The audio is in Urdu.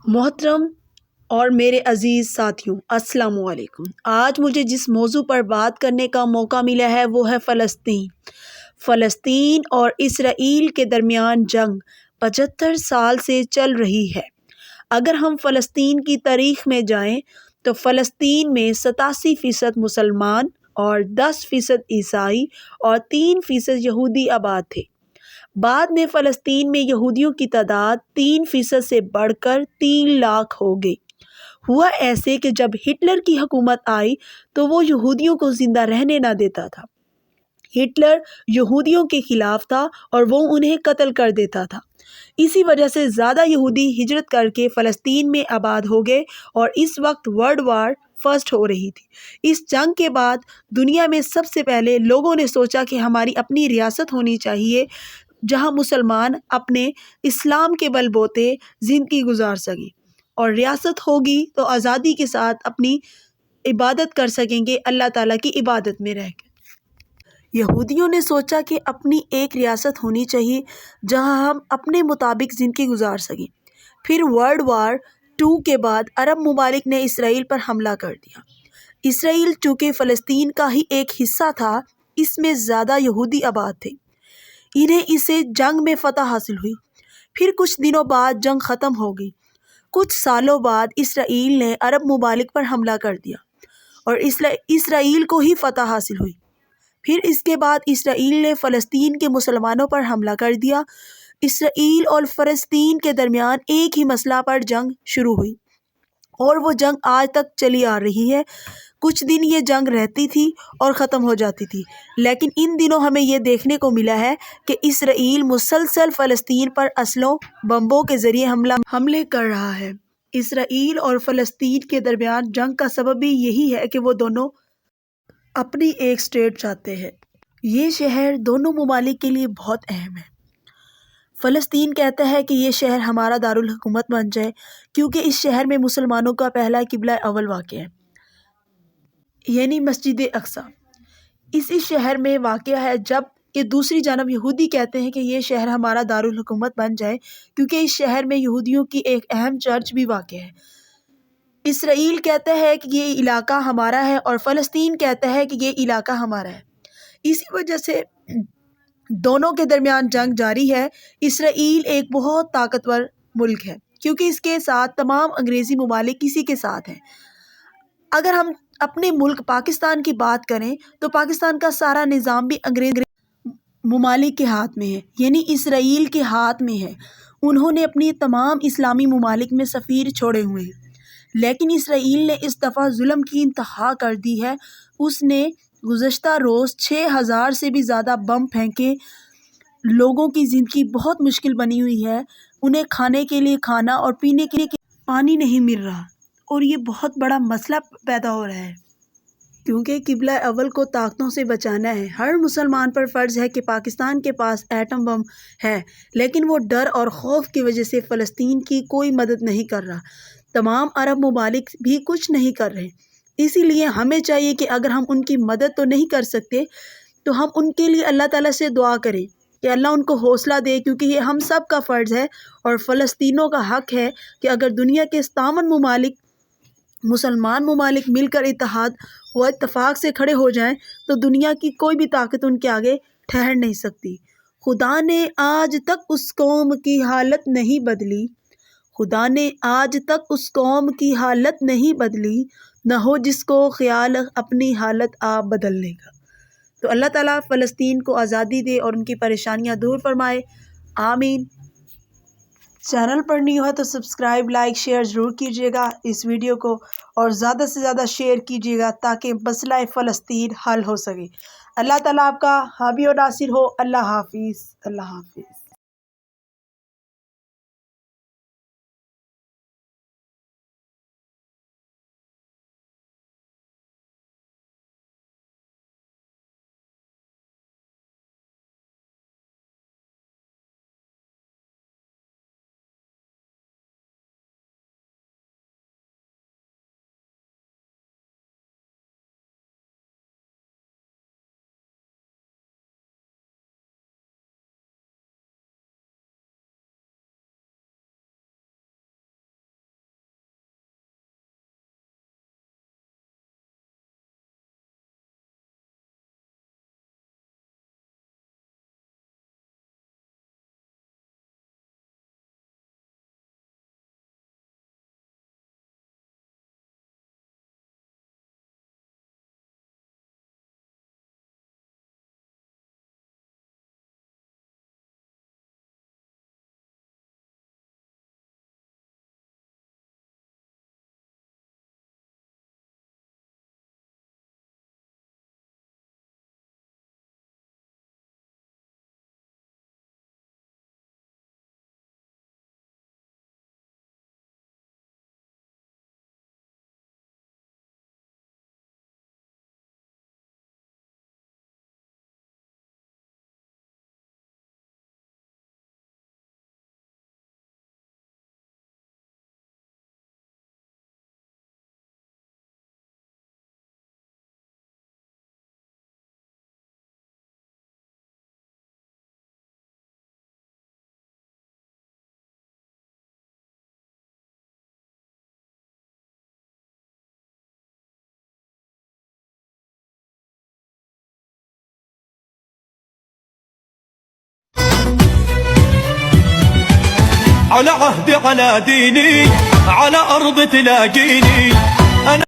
محترم اور میرے عزیز ساتھیوں، السلام علیکم۔ آج مجھے جس موضوع پر بات کرنے کا موقع ملا ہے وہ ہے فلسطین اور اسرائیل کے درمیان جنگ 75 سال سے چل رہی ہے۔ اگر ہم فلسطین کی تاریخ میں جائیں تو فلسطین میں 87% مسلمان اور 10% عیسائی اور 3% یہودی آباد تھے۔ بعد میں فلسطین میں یہودیوں کی تعداد 3% سے بڑھ کر 3 لاکھ ہو گئی۔ ہوا ایسے کہ جب ہٹلر کی حکومت آئی تو وہ یہودیوں کو زندہ رہنے نہ دیتا تھا۔ ہٹلر یہودیوں کے خلاف تھا اور وہ انہیں قتل کر دیتا تھا۔ اسی وجہ سے زیادہ یہودی ہجرت کر کے فلسطین میں آباد ہو گئے اور اس وقت ورلڈ وار فرسٹ ہو رہی تھی۔ اس جنگ کے بعد دنیا میں سب سے پہلے لوگوں نے سوچا کہ ہماری اپنی ریاست ہونی چاہیے جہاں مسلمان اپنے اسلام کے بل بوتے زندگی گزار سکیں، اور ریاست ہوگی تو آزادی کے ساتھ اپنی عبادت کر سکیں گے، اللہ تعالیٰ کی عبادت میں رہ کے۔ یہودیوں نے سوچا کہ اپنی ایک ریاست ہونی چاہیے جہاں ہم اپنے مطابق زندگی گزار سکیں۔ پھر ورلڈ وار 2 کے بعد عرب ممالک نے اسرائیل پر حملہ کر دیا۔ اسرائیل چونکہ فلسطین کا ہی ایک حصہ تھا، اس میں زیادہ یہودی آباد تھے، انہیں اسے جنگ میں فتح حاصل ہوئی۔ پھر کچھ دنوں بعد جنگ ختم ہو گئی۔ کچھ سالوں بعد اسرائیل نے عرب ممالک پر حملہ کر دیا اور اسرائیل کو ہی فتح حاصل ہوئی۔ پھر اس کے بعد اسرائیل نے فلسطین کے مسلمانوں پر حملہ کر دیا۔ اسرائیل اور فلسطین کے درمیان ایک ہی مسئلہ پر جنگ شروع ہوئی اور وہ جنگ آج تک چلی آ رہی ہے۔ کچھ دن یہ جنگ رہتی تھی اور ختم ہو جاتی تھی، لیکن ان دنوں ہمیں یہ دیکھنے کو ملا ہے کہ اسرائیل مسلسل فلسطین پر اسلحوں، بمبوں کے ذریعے حملے کر رہا ہے۔ اسرائیل اور فلسطین کے درمیان جنگ کا سبب بھی یہی ہے کہ وہ دونوں اپنی ایک اسٹیٹ چاہتے ہیں۔ یہ شہر دونوں ممالک کے لیے بہت اہم ہے۔ فلسطین کہتا ہے کہ یہ شہر ہمارا دارالحکومت بن جائے کیونکہ اس شہر میں مسلمانوں کا پہلا قبلہ اول واقع ہے، یعنی مسجد اقصی اسی شہر میں واقع ہے، جب کہ دوسری جانب یہودی کہتے ہیں کہ یہ شہر ہمارا دارالحکومت بن جائے کیونکہ اس شہر میں یہودیوں کی ایک اہم چرچ بھی واقع ہے۔ اسرائیل کہتا ہے کہ یہ علاقہ ہمارا ہے اور فلسطین کہتا ہے کہ یہ علاقہ ہمارا ہے۔ اسی وجہ سے دونوں کے درمیان جنگ جاری ہے۔ اسرائیل ایک بہت طاقتور ملک ہے کیونکہ اس کے ساتھ تمام انگریزی ممالک کسی کے ساتھ ہیں۔ اگر ہم اپنے ملک پاکستان کی بات کریں تو پاکستان کا سارا نظام بھی انگریز ممالک کے ہاتھ میں ہے، یعنی اسرائیل کے ہاتھ میں ہے۔ انہوں نے اپنی تمام اسلامی ممالک میں سفیر چھوڑے ہوئے ہیں، لیکن اسرائیل نے اس دفعہ ظلم کی انتہا کر دی ہے۔ اس نے گزشتہ روز 6000 سے بھی زیادہ بم پھینکے۔ لوگوں کی زندگی بہت مشکل بنی ہوئی ہے، انہیں کھانے کے لیے کھانا اور پینے کے لیے پانی نہیں مل رہا، اور یہ بہت بڑا مسئلہ پیدا ہو رہا ہے کیونکہ قبلہ اول کو طاقتوں سے بچانا ہے۔ ہر مسلمان پر فرض ہے کہ پاکستان کے پاس ایٹم بم ہے، لیکن وہ ڈر اور خوف کی وجہ سے فلسطین کی کوئی مدد نہیں کر رہا۔ تمام عرب ممالک بھی کچھ نہیں کر رہے۔ اسی لیے ہمیں چاہیے کہ اگر ہم ان کی مدد تو نہیں کر سکتے تو ہم ان کے لیے اللہ تعالیٰ سے دعا کریں کہ اللہ ان کو حوصلہ دے، کیونکہ یہ ہم سب کا فرض ہے اور فلسطینیوں کا حق ہے کہ اگر دنیا کے تمام ممالک، مسلمان ممالک مل کر اتحاد و اتفاق سے کھڑے ہو جائیں تو دنیا کی کوئی بھی طاقت ان کے آگے ٹھہر نہیں سکتی۔ خدا نے آج تک اس قوم کی حالت نہیں بدلی، خدا نے آج تک اس قوم کی حالت نہیں بدلی، نہ ہو جس کو خیال اپنی حالت آپ بدلنے کا۔ تو اللہ تعالیٰ فلسطین کو آزادی دے اور ان کی پریشانیاں دور فرمائے، آمین۔ چینل پر نیو ہے تو سبسکرائب، لائک، شیئر ضرور کیجیے گا اس ویڈیو کو، اور زیادہ سے زیادہ شیئر کیجیے گا تاکہ مسئلہ فلسطین حل ہو سکے۔ اللہ تعالیٰ آپ کا حامی و ناصر ہو۔ اللہ حافظ، اللہ حافظ۔ على عهدي على ديني على أرض تلاقيني أنا